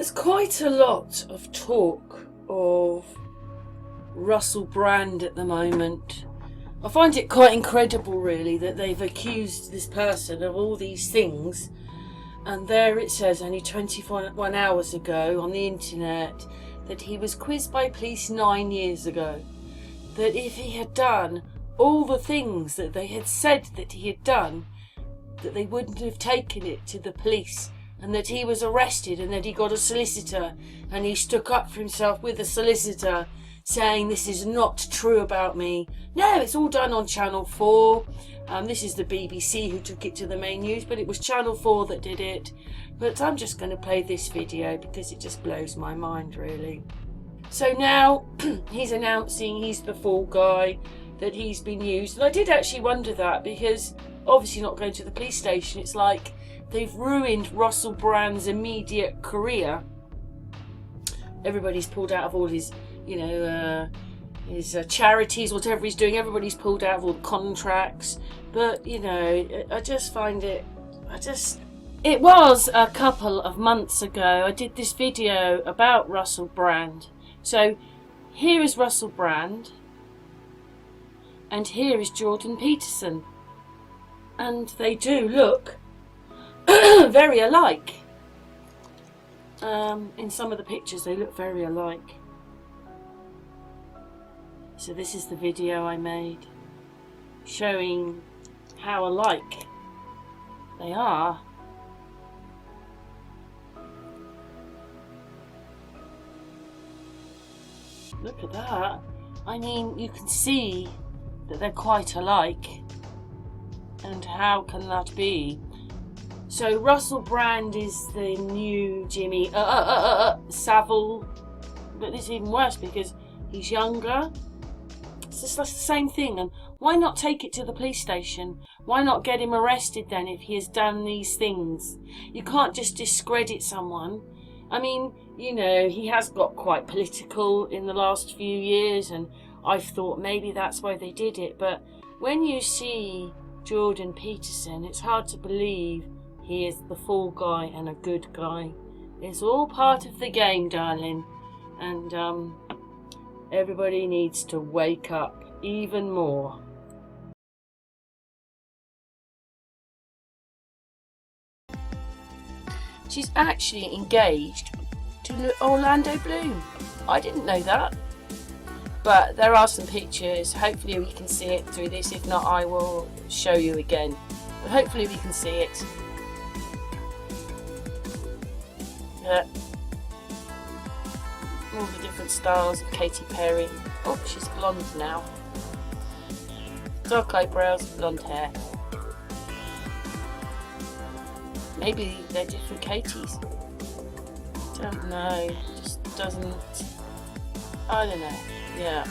There's quite a lot of talk of Russell Brand at the moment. I find it quite incredible, really, that they've accused this person of all these things, and there it says only 21 hours ago on the internet that he was quizzed by police 9 years ago, that if he had done all the things that they had said that he had done, that they wouldn't have taken it to the police, and that he was arrested, and that he got a solicitor, and he stuck up for himself with a solicitor, saying this is not true about me. No, it's all done on Channel 4. This is the BBC who took it to the main news, but it was Channel 4 that did it. But I'm just going to play this video because it just blows my mind, really. So now he's announcing he's the fall guy, that he's been used. And I did actually wonder that, because obviously not going to the police station, it's like they've ruined Russell Brand's immediate career. Everybody's pulled out of all his, his charities, whatever he's doing. Everybody's pulled out of all the contracts. But, I just find it, it was a couple of months ago, I did this video about Russell Brand. So here is Russell Brand, and here is Jordan Peterson. And they do look very alike. In some of the pictures they look very alike. So this is the video I made showing how alike they are. Look at that. I mean, you can see that they're quite alike. And how can that be? So Russell Brand is the new Jimmy Savile, but it's even worse because he's younger. It's just the same thing. And why not take it to the police station? Why not get him arrested then if he has done these things? You can't just discredit someone. I mean, he has got quite political in the last few years, and I've thought maybe that's why they did it. But when you see Jordan Peterson, it's hard to believe he is the fall guy and a good guy. It's all part of the game, darling. And everybody needs to wake up even more. She's actually engaged to Orlando Bloom. I didn't know that. But there are some pictures. Hopefully we can see it through this. If not, I will show you again. But hopefully we can see it. All the different styles of Katy Perry. Oh, she's blonde now. Dark eyebrows, blonde hair. Maybe they're different Katys. Don't know. Just doesn't. I don't know. Yeah.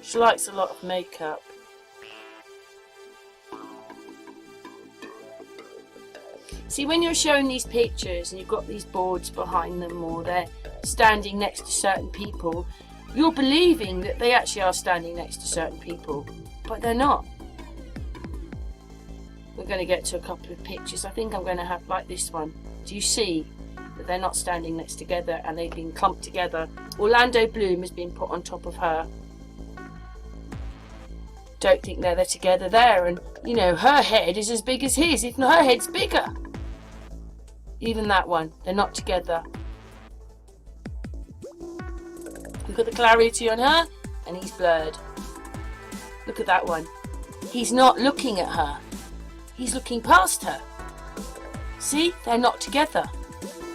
She likes a lot of makeup. See, when you're showing these pictures and you've got these boards behind them, or they're standing next to certain people, you're believing that they actually are standing next to certain people, but they're not. We're going to get to a couple of pictures. I think I'm going to have like this one. Do you see that they're not standing next together and they've been clumped together? Orlando Bloom has been put on top of her. Don't think they're together there, and her head is as big as his, if not her head's bigger. Even that one, they're not together. Look at the clarity on her, and he's blurred. Look at that one. He's not looking at her. He's looking past her. See? They're not together.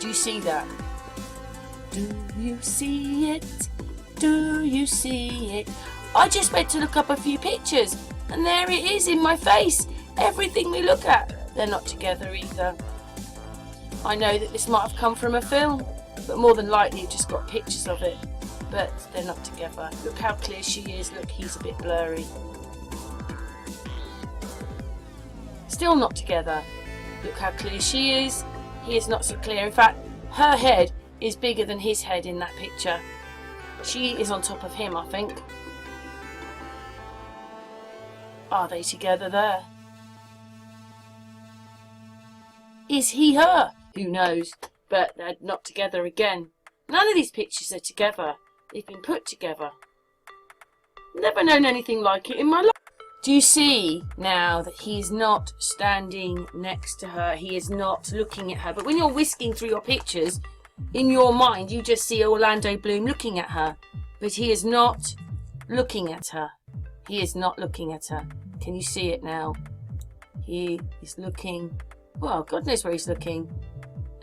Do you see that? Do you see it? Do you see it? I just went to look up a few pictures, and there it is in my face. Everything we look at, they're not together either. I know that this might have come from a film, but more than likely you just got pictures of it. But they're not together. Look how clear she is. Look, he's a bit blurry. Still not together. Look how clear she is. He is not so clear. In fact, her head is bigger than his head in that picture. She is on top of him, I think. Are they together there? Is he her? Who knows? But they're not together again. None of these pictures are together. They've been put together. Never known anything like it in my life. Do you see now that he's not standing next to her? He is not looking at her. But when you're whisking through your pictures, in your mind, you just see Orlando Bloom looking at her. But he is not looking at her. He is not looking at her. Can you see it now? He is looking. Well, God knows where he's looking.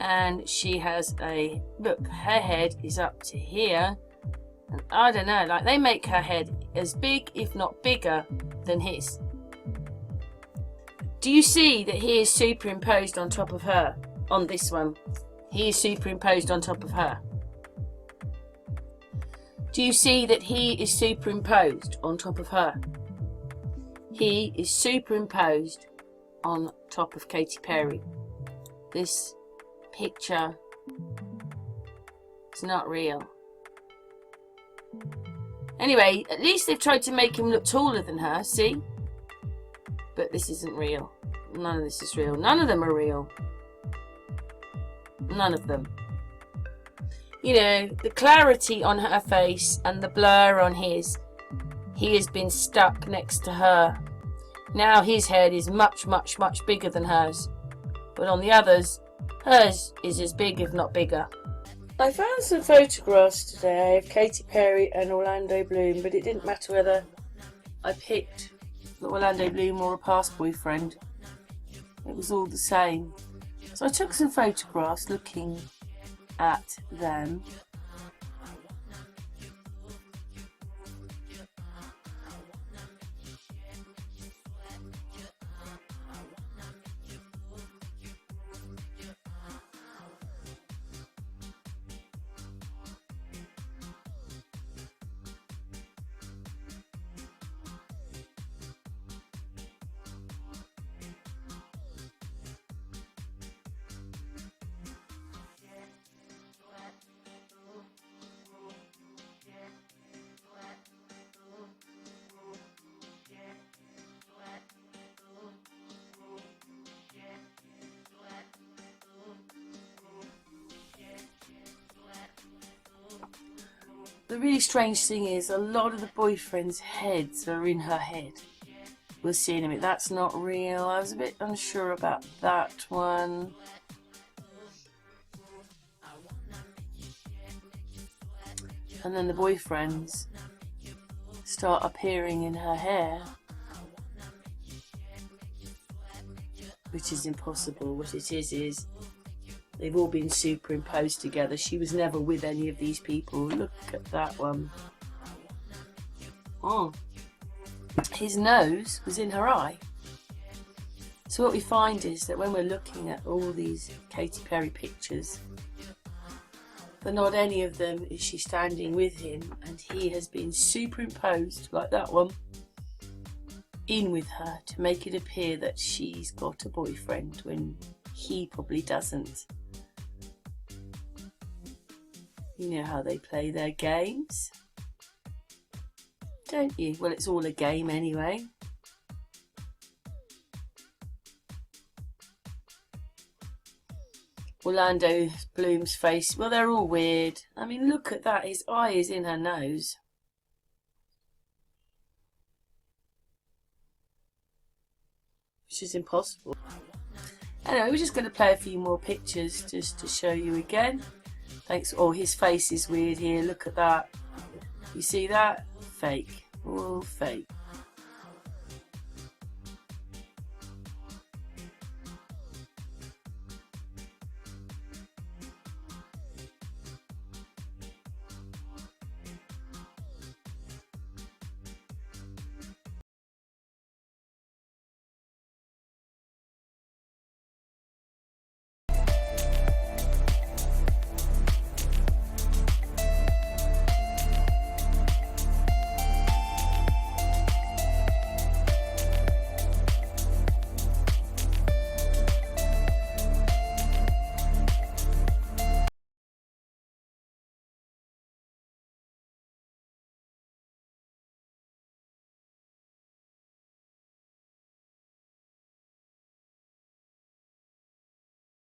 And she has a... Look, her head is up to here. And I don't know, like they make her head as big, if not bigger, than his. Do you see that he is superimposed on top of her? On this one. He is superimposed on top of her. Do you see that he is superimposed on top of her? He is superimposed on top of Katy Perry. This picture is not real. Anyway, at least they've tried to make him look taller than her, see? But this isn't real. None of this is real. None of them are real. None of them. You know, the clarity on her face and the blur on his. He has been stuck next to her. Now his head is much, much, much bigger than hers. But on the others, hers is as big, if not bigger. I found some photographs today of Katy Perry and Orlando Bloom, but it didn't matter whether I picked the Orlando Bloom or a past boyfriend. It was all the same. So I took some photographs looking at them. The really strange thing is a lot of the boyfriends' heads are in her head. We'll see in a minute. That's not real. I was a bit unsure about that one. And then the boyfriends start appearing in her hair, which is impossible. What it is they've all been superimposed together. She was never with any of these people. Look at that one. Oh, his nose was in her eye. So what we find is that when we're looking at all these Katy Perry pictures, for not any of them is she standing with him, and he has been superimposed, like that one, in with her to make it appear that she's got a boyfriend when he probably doesn't. You know how they play their games, don't you? Well, it's all a game anyway. Orlando Bloom's face, well, they're all weird. I mean, look at that. His eye is in her nose. Which is impossible. Anyway, we're just going to play a few more pictures just to show you again. Thanks. Oh, his face is weird here. Look at that. You see that? Fake. All fake.